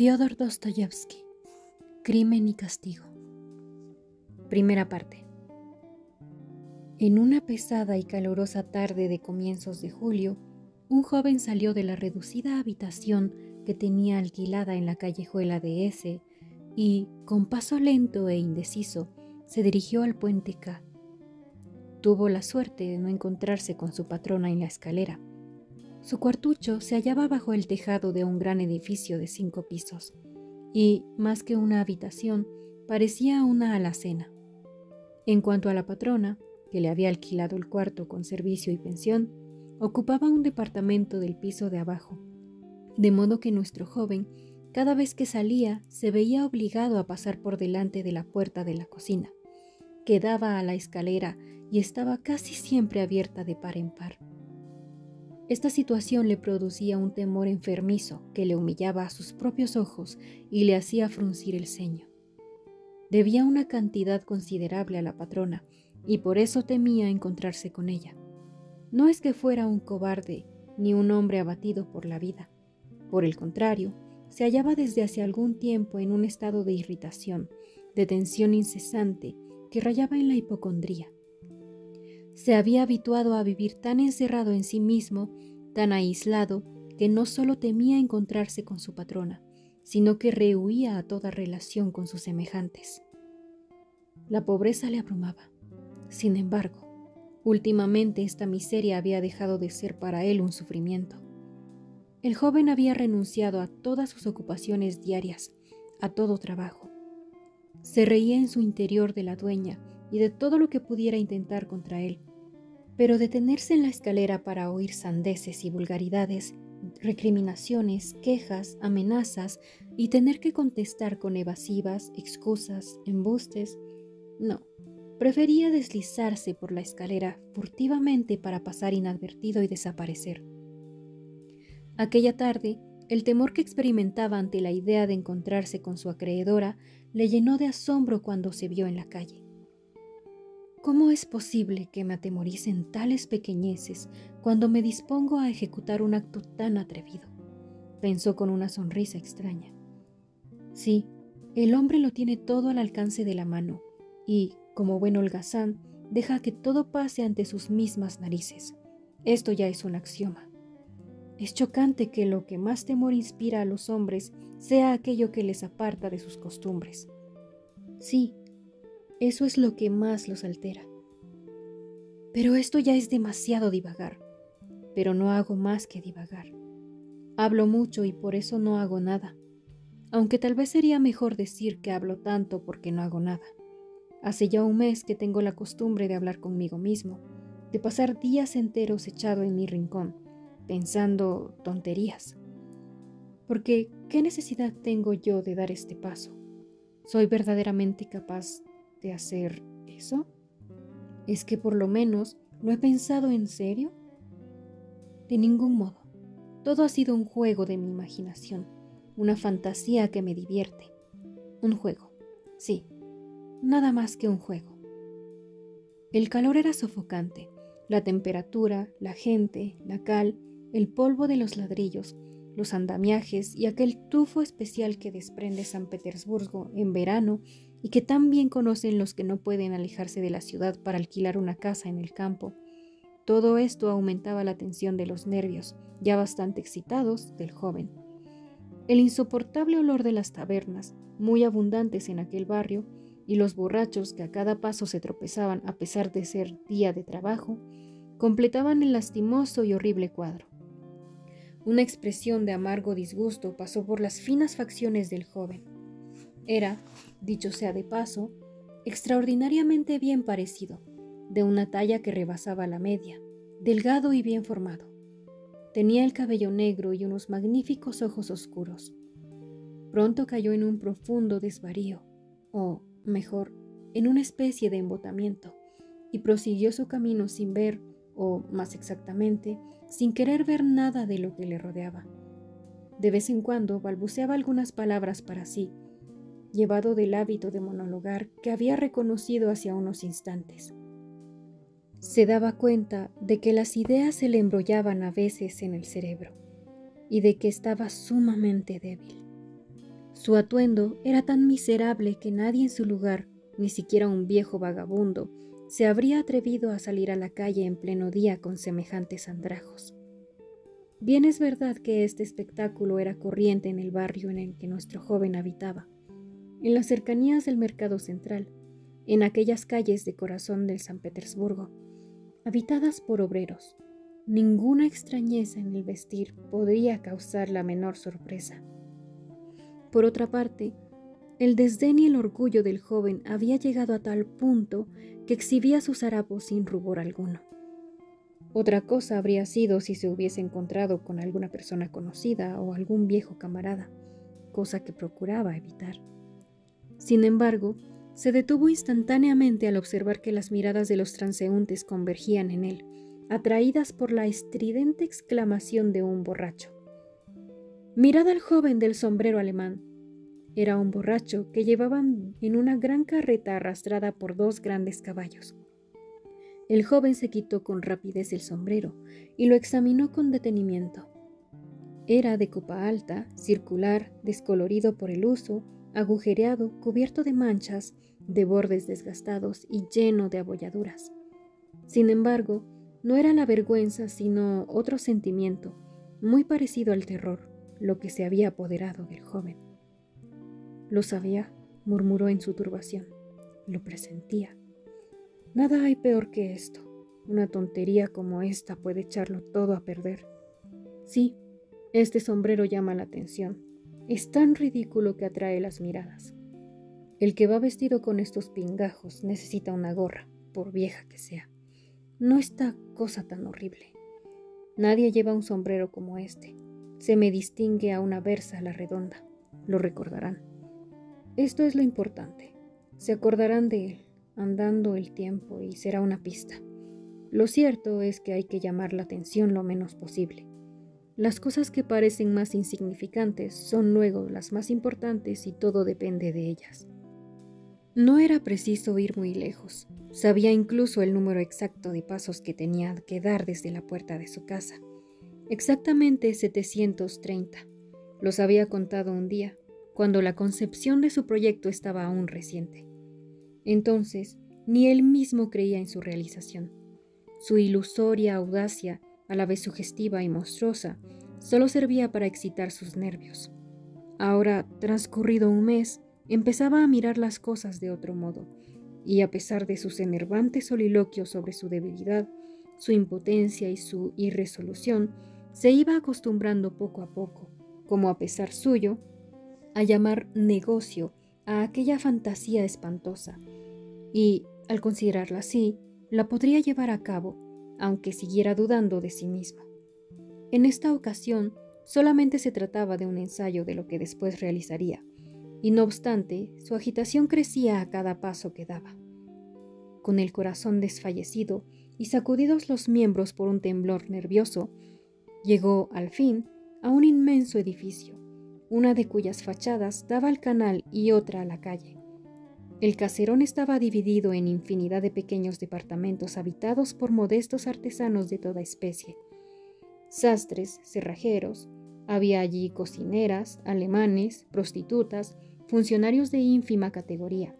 Fyodor Dostoyevsky, Crimen y castigo. Primera parte. En una pesada y calurosa tarde de comienzos de julio, un joven salió de la reducida habitación que tenía alquilada en la callejuela de S y, con paso lento e indeciso, se dirigió al puente K. Tuvo la suerte de no encontrarse con su patrona en la escalera. Su cuartucho se hallaba bajo el tejado de un gran edificio de 5 pisos y, más que una habitación, parecía una alacena. En cuanto a la patrona, que le había alquilado el cuarto con servicio y pensión, ocupaba un departamento del piso de abajo, de modo que nuestro joven, cada vez que salía, se veía obligado a pasar por delante de la puerta de la cocina, que daba a la escalera y estaba casi siempre abierta de par en par. Esta situación le producía un temor enfermizo que le humillaba a sus propios ojos y le hacía fruncir el ceño. Debía una cantidad considerable a la patrona y por eso temía encontrarse con ella. No es que fuera un cobarde ni un hombre abatido por la vida. Por el contrario, se hallaba desde hace algún tiempo en un estado de irritación, de tensión incesante que rayaba en la hipocondría. Se había habituado a vivir tan encerrado en sí mismo, tan aislado, que no solo temía encontrarse con su patrona, sino que rehuía a toda relación con sus semejantes. La pobreza le abrumaba. Sin embargo, últimamente esta miseria había dejado de ser para él un sufrimiento. El joven había renunciado a todas sus ocupaciones diarias, a todo trabajo. Se reía en su interior de la dueña y de todo lo que pudiera intentar contra él, pero detenerse en la escalera para oír sandeces y vulgaridades, recriminaciones, quejas, amenazas y tener que contestar con evasivas, excusas, embustes, no, prefería deslizarse por la escalera furtivamente para pasar inadvertido y desaparecer. Aquella tarde, el temor que experimentaba ante la idea de encontrarse con su acreedora le llenó de asombro cuando se vio en la calle. ¿Cómo es posible que me atemoricen tales pequeñeces cuando me dispongo a ejecutar un acto tan atrevido?, pensó con una sonrisa extraña. Sí, el hombre lo tiene todo al alcance de la mano y, como buen holgazán, deja que todo pase ante sus mismas narices. Esto ya es un axioma. Es chocante que lo que más temor inspira a los hombres sea aquello que les aparta de sus costumbres. Sí, eso es lo que más los altera. Pero esto ya es demasiado divagar. Pero no hago más que divagar. Hablo mucho y por eso no hago nada. Aunque tal vez sería mejor decir que hablo tanto porque no hago nada. Hace ya un mes que tengo la costumbre de hablar conmigo mismo, de pasar días enteros echado en mi rincón, pensando tonterías. Porque, ¿qué necesidad tengo yo de dar este paso? ¿Soy verdaderamente capaz de hacer eso? ¿Es que por lo menos lo he pensado en serio? De ningún modo. Todo ha sido un juego de mi imaginación, una fantasía que me divierte. Un juego, sí, nada más que un juego. El calor era sofocante, la temperatura, la gente, la cal, el polvo de los ladrillos, los andamiajes y aquel tufo especial que desprende San Petersburgo en verano y que tan bien conocen los que no pueden alejarse de la ciudad para alquilar una casa en el campo. Todo esto aumentaba la tensión de los nervios, ya bastante excitados, del joven. El insoportable olor de las tabernas, muy abundantes en aquel barrio, y los borrachos que a cada paso se tropezaban a pesar de ser día de trabajo, completaban el lastimoso y horrible cuadro. Una expresión de amargo disgusto pasó por las finas facciones del joven. Era, dicho sea de paso, extraordinariamente bien parecido, de una talla que rebasaba la media, delgado y bien formado. Tenía el cabello negro y unos magníficos ojos oscuros. Pronto cayó en un profundo desvarío, o, mejor, en una especie de embotamiento, y prosiguió su camino sin ver, o más exactamente, sin querer ver nada de lo que le rodeaba. De vez en cuando balbuceaba algunas palabras para sí, llevado del hábito de monologar que había reconocido hacia unos instantes. Se daba cuenta de que las ideas se le embrollaban a veces en el cerebro y de que estaba sumamente débil. Su atuendo era tan miserable que nadie en su lugar, ni siquiera un viejo vagabundo, se habría atrevido a salir a la calle en pleno día con semejantes andrajos. Bien es verdad que este espectáculo era corriente en el barrio en el que nuestro joven habitaba, en las cercanías del mercado central, en aquellas calles de corazón del San Petersburgo, habitadas por obreros. Ninguna extrañeza en el vestir podría causar la menor sorpresa. Por otra parte, el desdén y el orgullo del joven había llegado a tal punto que exhibía sus harapos sin rubor alguno. Otra cosa habría sido si se hubiese encontrado con alguna persona conocida o algún viejo camarada, cosa que procuraba evitar. Sin embargo, se detuvo instantáneamente al observar que las miradas de los transeúntes convergían en él, atraídas por la estridente exclamación de un borracho. «¡Mirad al joven del sombrero alemán!». Era un borracho que llevaban en una gran carreta arrastrada por 2 grandes caballos. El joven se quitó con rapidez el sombrero y lo examinó con detenimiento. Era de copa alta, circular, descolorido por el uso, agujereado, cubierto de manchas, de bordes desgastados y lleno de abolladuras. Sin embargo, no era la vergüenza, sino otro sentimiento, muy parecido al terror, lo que se había apoderado del joven. «Lo sabía», murmuró en su turbación. «Lo presentía. Nada hay peor que esto. Una tontería como esta puede echarlo todo a perder. Sí, este sombrero llama la atención. Es tan ridículo que atrae las miradas. El que va vestido con estos pingajos necesita una gorra, por vieja que sea. No esta cosa tan horrible. Nadie lleva un sombrero como este. Se me distingue a una versa a la redonda. Lo recordarán. Esto es lo importante. Se acordarán de él, andando el tiempo, y será una pista. Lo cierto es que hay que llamar la atención lo menos posible. Las cosas que parecen más insignificantes son luego las más importantes y todo depende de ellas». No era preciso ir muy lejos. Sabía incluso el número exacto de pasos que tenía que dar desde la puerta de su casa. Exactamente 730. Los había contado un día, cuando la concepción de su proyecto estaba aún reciente. Entonces, ni él mismo creía en su realización. Su ilusoria audacia, a la vez sugestiva y monstruosa, solo servía para excitar sus nervios. Ahora, transcurrido un mes, empezaba a mirar las cosas de otro modo, y a pesar de sus enervantes soliloquios sobre su debilidad, su impotencia y su irresolución, se iba acostumbrando poco a poco, como a pesar suyo, a llamar negocio a aquella fantasía espantosa, y, al considerarla así, la podría llevar a cabo, aunque siguiera dudando de sí mismo. En esta ocasión, solamente se trataba de un ensayo de lo que después realizaría, y no obstante, su agitación crecía a cada paso que daba. Con el corazón desfallecido y sacudidos los miembros por un temblor nervioso, llegó, al fin, a un inmenso edificio, una de cuyas fachadas daba al canal y otra a la calle. El caserón estaba dividido en infinidad de pequeños departamentos habitados por modestos artesanos de toda especie. Sastres, cerrajeros, había allí cocineras, alemanes, prostitutas, funcionarios de ínfima categoría.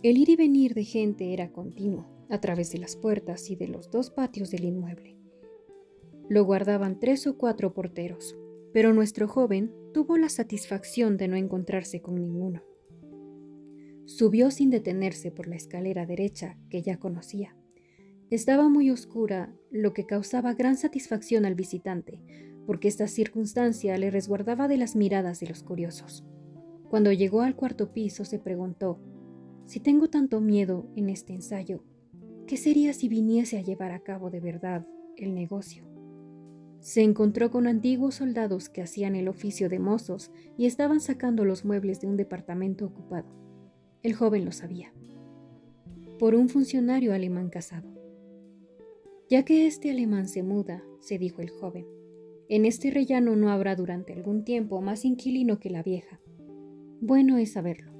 El ir y venir de gente era continuo, a través de las puertas y de los 2 patios del inmueble. Lo guardaban 3 o 4 porteros, pero nuestro joven tuvo la satisfacción de no encontrarse con ninguno. Subió sin detenerse por la escalera derecha que ya conocía. Estaba muy oscura, lo que causaba gran satisfacción al visitante, porque esta circunstancia le resguardaba de las miradas de los curiosos. Cuando llegó al 4º piso se preguntó: «Si tengo tanto miedo en este ensayo, ¿qué sería si viniese a llevar a cabo de verdad el negocio?». Se encontró con antiguos soldados que hacían el oficio de mozos y estaban sacando los muebles de un departamento ocupado. El joven lo sabía. Por un funcionario alemán casado. «Ya que este alemán se muda», se dijo el joven, «en este rellano no habrá durante algún tiempo más inquilino que la vieja. Bueno es saberlo».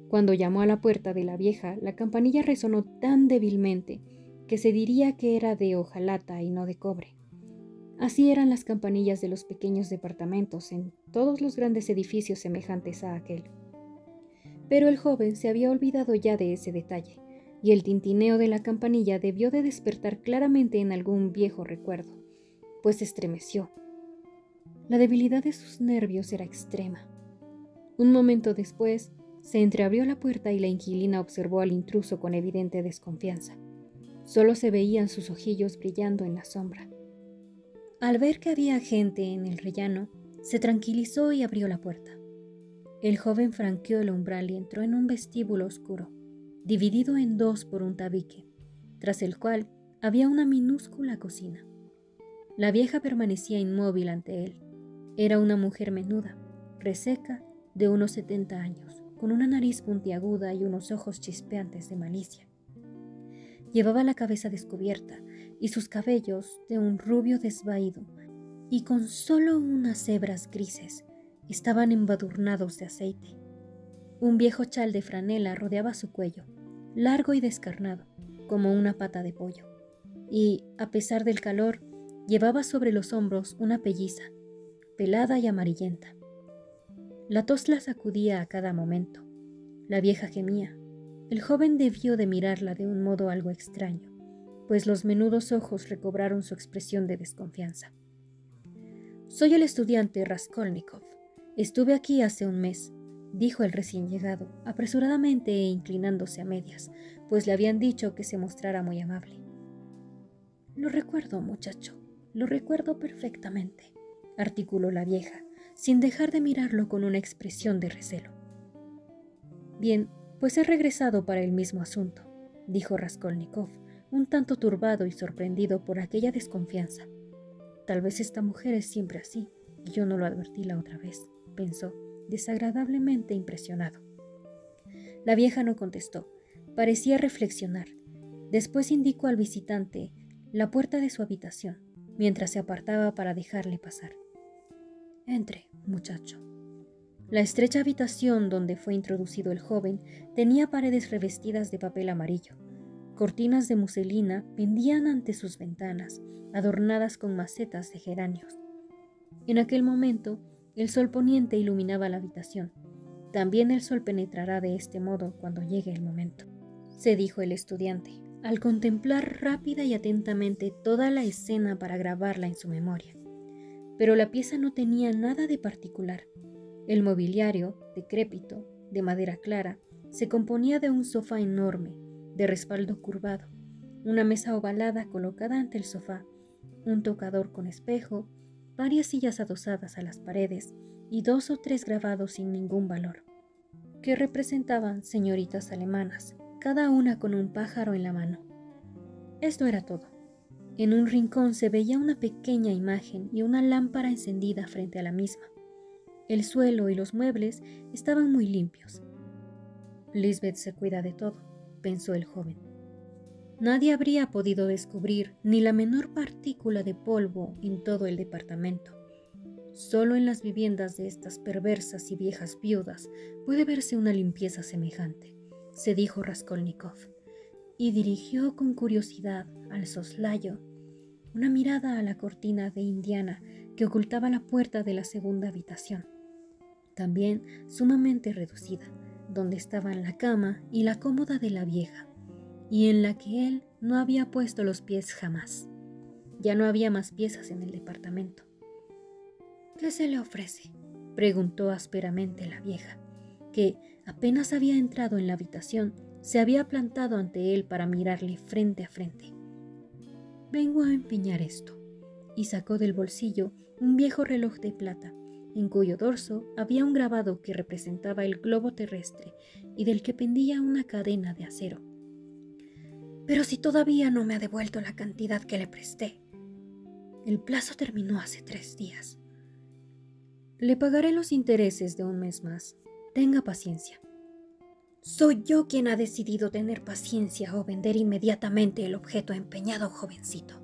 Cuando llamó a la puerta de la vieja, la campanilla resonó tan débilmente que se diría que era de hojalata y no de cobre. Así eran las campanillas de los pequeños departamentos en todos los grandes edificios semejantes a aquel. Pero el joven se había olvidado ya de ese detalle, y el tintineo de la campanilla debió de despertar claramente en algún viejo recuerdo, pues se estremeció. La debilidad de sus nervios era extrema. Un momento después, se entreabrió la puerta y la inquilina observó al intruso con evidente desconfianza. Solo se veían sus ojillos brillando en la sombra. Al ver que había gente en el rellano, se tranquilizó y abrió la puerta. El joven franqueó el umbral y entró en un vestíbulo oscuro, dividido en dos por un tabique, tras el cual había una minúscula cocina. La vieja permanecía inmóvil ante él. Era una mujer menuda, reseca, de unos 70 años, con una nariz puntiaguda y unos ojos chispeantes de malicia. Llevaba la cabeza descubierta y sus cabellos, de un rubio desvaído y con solo unas hebras grises, estaban embadurnados de aceite. Un viejo chal de franela rodeaba su cuello, largo y descarnado, como una pata de pollo, y, a pesar del calor, llevaba sobre los hombros una pelliza, pelada y amarillenta. La tos la sacudía a cada momento. La vieja gemía. El joven debió de mirarla de un modo algo extraño, pues los menudos ojos recobraron su expresión de desconfianza. «Soy el estudiante Raskolnikov. Estuve aquí hace un mes», dijo el recién llegado, apresuradamente e inclinándose a medias, pues le habían dicho que se mostrara muy amable. «Lo recuerdo, muchacho, lo recuerdo perfectamente», articuló la vieja, sin dejar de mirarlo con una expresión de recelo. «Bien, pues he regresado para el mismo asunto», dijo Raskolnikov, un tanto turbado y sorprendido por aquella desconfianza. «Tal vez esta mujer es siempre así, y yo no lo advertí la otra vez», pensó, desagradablemente impresionado. La vieja no contestó, parecía reflexionar. Después indicó al visitante la puerta de su habitación, mientras se apartaba para dejarle pasar. «Entre, muchacho». La estrecha habitación donde fue introducido el joven tenía paredes revestidas de papel amarillo. Cortinas de muselina pendían ante sus ventanas, adornadas con macetas de geranios. En aquel momento, el sol poniente iluminaba la habitación. También el sol penetrará de este modo cuando llegue el momento, se dijo el estudiante, al contemplar rápida y atentamente toda la escena para grabarla en su memoria. Pero la pieza no tenía nada de particular. El mobiliario, decrépito, de madera clara, se componía de un sofá enorme, de respaldo curvado, una mesa ovalada colocada ante el sofá, un tocador con espejo, varias sillas adosadas a las paredes y 2 o 3 grabados sin ningún valor, que representaban señoritas alemanas, cada una con un pájaro en la mano. Esto era todo. En un rincón se veía una pequeña imagen y una lámpara encendida frente a la misma. El suelo y los muebles estaban muy limpios. «Lisbeth se cuida de todo», pensó el joven. Nadie habría podido descubrir ni la menor partícula de polvo en todo el departamento. Solo en las viviendas de estas perversas y viejas viudas puede verse una limpieza semejante, se dijo Raskolnikov, y dirigió con curiosidad al soslayo una mirada a la cortina de indiana que ocultaba la puerta de la segunda habitación, también sumamente reducida, donde estaban la cama y la cómoda de la vieja, y en la que él no había puesto los pies jamás. Ya no había más piezas en el departamento. «¿Qué se le ofrece?», preguntó ásperamente la vieja, que apenas había entrado en la habitación, se había plantado ante él para mirarle frente a frente. «Vengo a empeñar esto», y sacó del bolsillo un viejo reloj de plata, en cuyo dorso había un grabado que representaba el globo terrestre y del que pendía una cadena de acero. «Pero si todavía no me ha devuelto la cantidad que le presté. El plazo terminó hace 3 días. Le pagaré los intereses de un mes más. Tenga paciencia». «Soy yo quien ha decidido tener paciencia o vender inmediatamente el objeto empeñado, jovencito».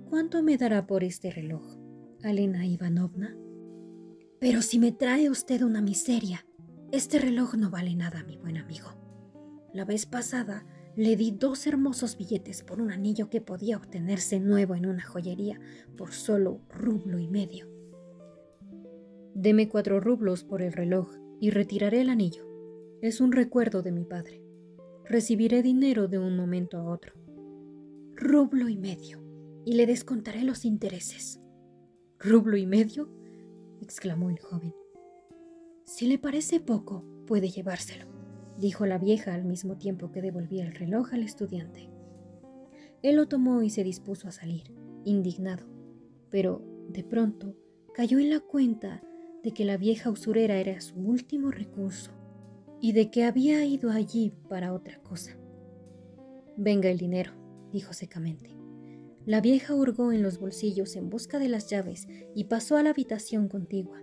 «¿Cuánto me dará por este reloj, Alena Ivanovna?» «Pero si me trae usted una miseria, este reloj no vale nada, mi buen amigo. La vez pasada Le di 2 hermosos billetes por un anillo que podía obtenerse nuevo en una joyería por solo 1,5 rublos. Deme 4 rublos por el reloj y retiraré el anillo. Es un recuerdo de mi padre. Recibiré dinero de un momento a otro. 1,5 rublos, y le descontaré los intereses. ¿1,5 rublos? Exclamó el joven. Si le parece poco, puede llevárselo, dijo la vieja al mismo tiempo que devolvía el reloj al estudiante. Él lo tomó y se dispuso a salir, indignado, pero de pronto cayó en la cuenta de que la vieja usurera era su último recurso y de que había ido allí para otra cosa. Venga el dinero, dijo secamente. La vieja hurgó en los bolsillos en busca de las llaves y pasó a la habitación contigua.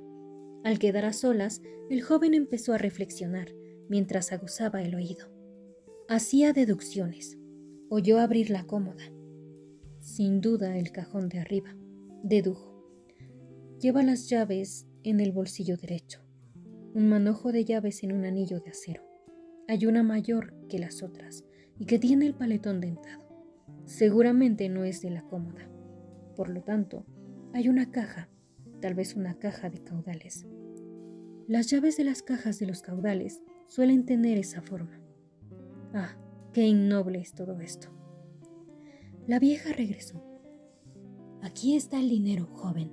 Al quedar a solas, el joven empezó a reflexionar mientras aguzaba el oído. Hacía deducciones. Oyó abrir la cómoda. Sin duda el cajón de arriba, dedujo. Lleva las llaves en el bolsillo derecho. Un manojo de llaves en un anillo de acero. Hay una mayor que las otras y que tiene el paletón dentado. Seguramente no es de la cómoda. Por lo tanto, hay una caja, tal vez una caja de caudales. Las llaves de las cajas de los caudales suelen tener esa forma. Ah, qué innoble es todo esto. La vieja regresó. Aquí está el dinero, joven.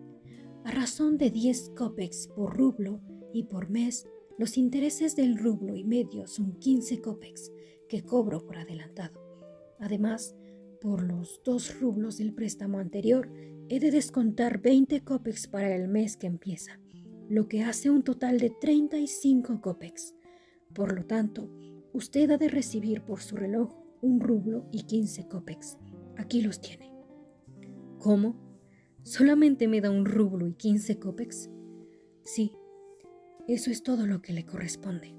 A razón de 10 kopecks por rublo y por mes, los intereses del 1,5 rublos son 15 kopecks que cobro por adelantado. Además, por los 2 rublos del préstamo anterior, he de descontar 20 kopecks para el mes que empieza, lo que hace un total de 35 kopecks. Por lo tanto, usted ha de recibir por su reloj 1 rublo y 15 kopecks. Aquí los tiene. ¿Cómo? ¿Solamente me da 1 rublo y 15 kopecks? Sí, eso es todo lo que le corresponde.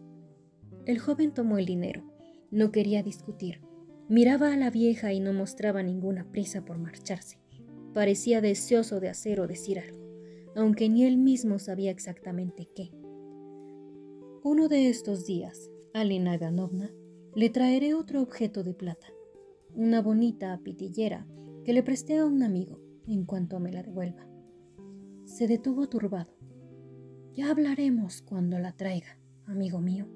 El joven tomó el dinero. No quería discutir. Miraba a la vieja y no mostraba ninguna prisa por marcharse. Parecía deseoso de hacer o decir algo, aunque ni él mismo sabía exactamente qué. Uno de estos días, Alena Ivanovna, le traeré otro objeto de plata, una bonita pitillera que le presté a un amigo en cuanto me la devuelva. Se detuvo turbado. Ya hablaremos cuando la traiga, amigo mío.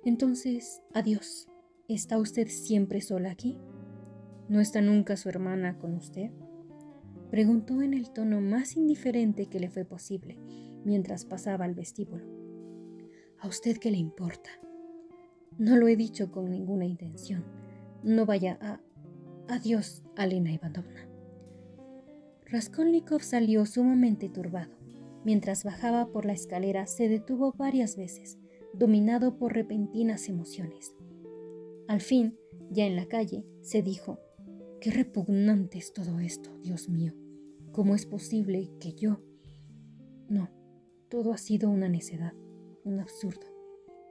Entonces, adiós. ¿Está usted siempre sola aquí? ¿No está nunca su hermana con usted? Preguntó en el tono más indiferente que le fue posible, mientras pasaba al vestíbulo. ¿A usted qué le importa? No lo he dicho con ninguna intención. No vaya a... Adiós, Alena Ivanovna. Raskolnikov salió sumamente turbado. Mientras bajaba por la escalera se detuvo varias veces, dominado por repentinas emociones. Al fin, ya en la calle, se dijo: «Qué repugnante es todo esto, Dios mío. ¿Cómo es posible que yo...? No, todo ha sido una necedad, un absurdo.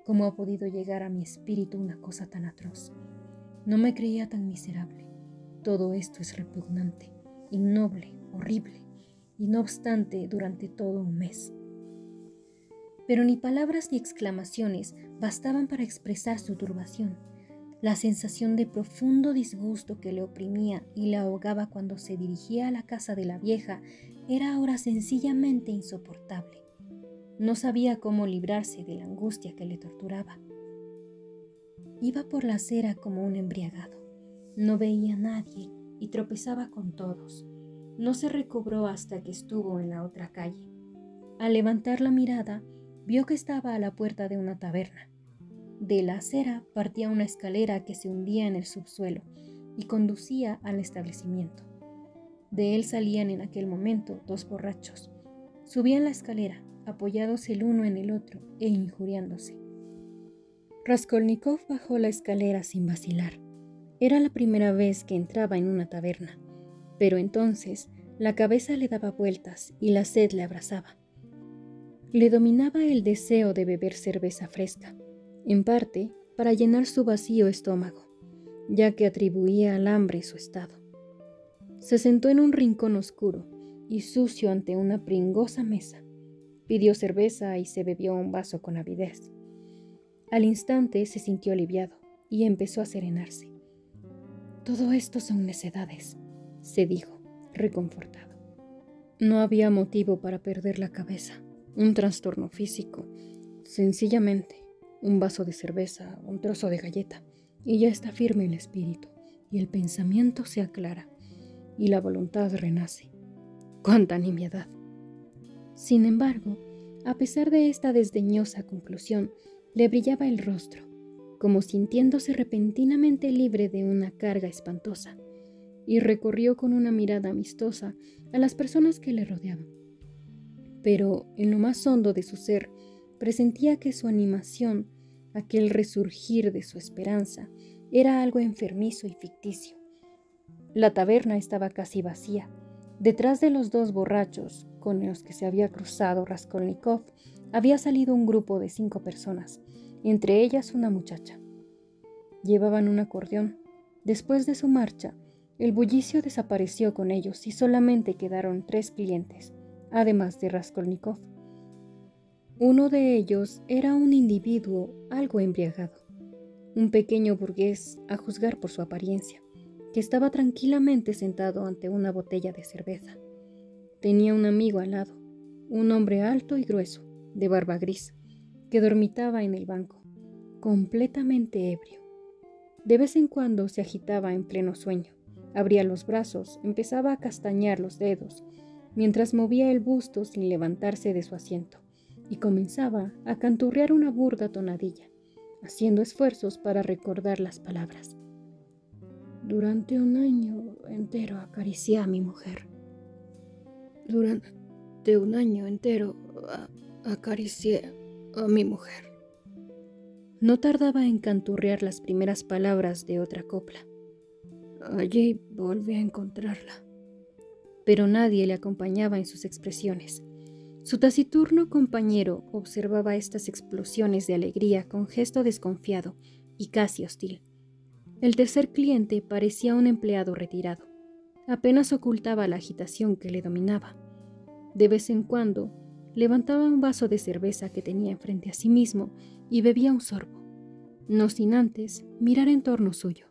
¿Cómo ha podido llegar a mi espíritu una cosa tan atroz? No me creía tan miserable. Todo esto es repugnante, innoble, horrible, y no obstante durante todo un mes». Pero ni palabras ni exclamaciones bastaban para expresar su turbación. La sensación de profundo disgusto que le oprimía y le ahogaba cuando se dirigía a la casa de la vieja era ahora sencillamente insoportable. No sabía cómo librarse de la angustia que le torturaba. Iba por la acera como un embriagado. No veía a nadie y tropezaba con todos. No se recobró hasta que estuvo en la otra calle. Al levantar la mirada, vio que estaba a la puerta de una taberna. De la acera partía una escalera que se hundía en el subsuelo y conducía al establecimiento. De él salían en aquel momento 2 borrachos. Subían la escalera, apoyados el uno en el otro e injuriándose. Raskolnikov bajó la escalera sin vacilar. Era la primera vez que entraba en una taberna, pero entonces la cabeza le daba vueltas y la sed le abrasaba. Le dominaba el deseo de beber cerveza fresca, en parte para llenar su vacío estómago, ya que atribuía al hambre su estado. Se sentó en un rincón oscuro y sucio ante una pringosa mesa. Pidió cerveza y se bebió un vaso con avidez. Al instante se sintió aliviado. y empezó a serenarse. Todo esto son necedades, se dijo, reconfortado. No había motivo para perder la cabeza, un trastorno físico, sencillamente un vaso de cerveza, un trozo de galleta, y ya está firme el espíritu, y el pensamiento se aclara, y la voluntad renace. ¡Cuánta nimiedad! Sin embargo, a pesar de esta desdeñosa conclusión, le brillaba el rostro, como sintiéndose repentinamente libre de una carga espantosa, y recorrió con una mirada amistosa a las personas que le rodeaban. Pero en lo más hondo de su ser presentía que su animación, aquel resurgir de su esperanza, era algo enfermizo y ficticio. La taberna estaba casi vacía. Detrás de los 2 borrachos con los que se había cruzado Raskolnikov, había salido un grupo de 5 personas, entre ellas una muchacha. Llevaban un acordeón. Después de su marcha, el bullicio desapareció con ellos y solamente quedaron 3 clientes, además de Raskolnikov. Uno de ellos era un individuo algo embriagado, un pequeño burgués a juzgar por su apariencia, que estaba tranquilamente sentado ante una botella de cerveza. Tenía un amigo al lado, un hombre alto y grueso, de barba gris, que dormitaba en el banco, completamente ebrio. De vez en cuando se agitaba en pleno sueño, abría los brazos, empezaba a castañar los dedos, mientras movía el busto sin levantarse de su asiento, y comenzaba a canturrear una burda tonadilla, haciendo esfuerzos para recordar las palabras. Durante un año entero acaricié a mi mujer. Durante un año entero acaricié a mi mujer. No tardaba en canturrear las primeras palabras de otra copla. Allí volví a encontrarla. Pero nadie le acompañaba en sus expresiones. Su taciturno compañero observaba estas explosiones de alegría con gesto desconfiado y casi hostil. El tercer cliente parecía un empleado retirado. Apenas ocultaba la agitación que le dominaba. De vez en cuando, levantaba un vaso de cerveza que tenía enfrente a sí mismo y bebía un sorbo, no sin antes mirar en torno suyo.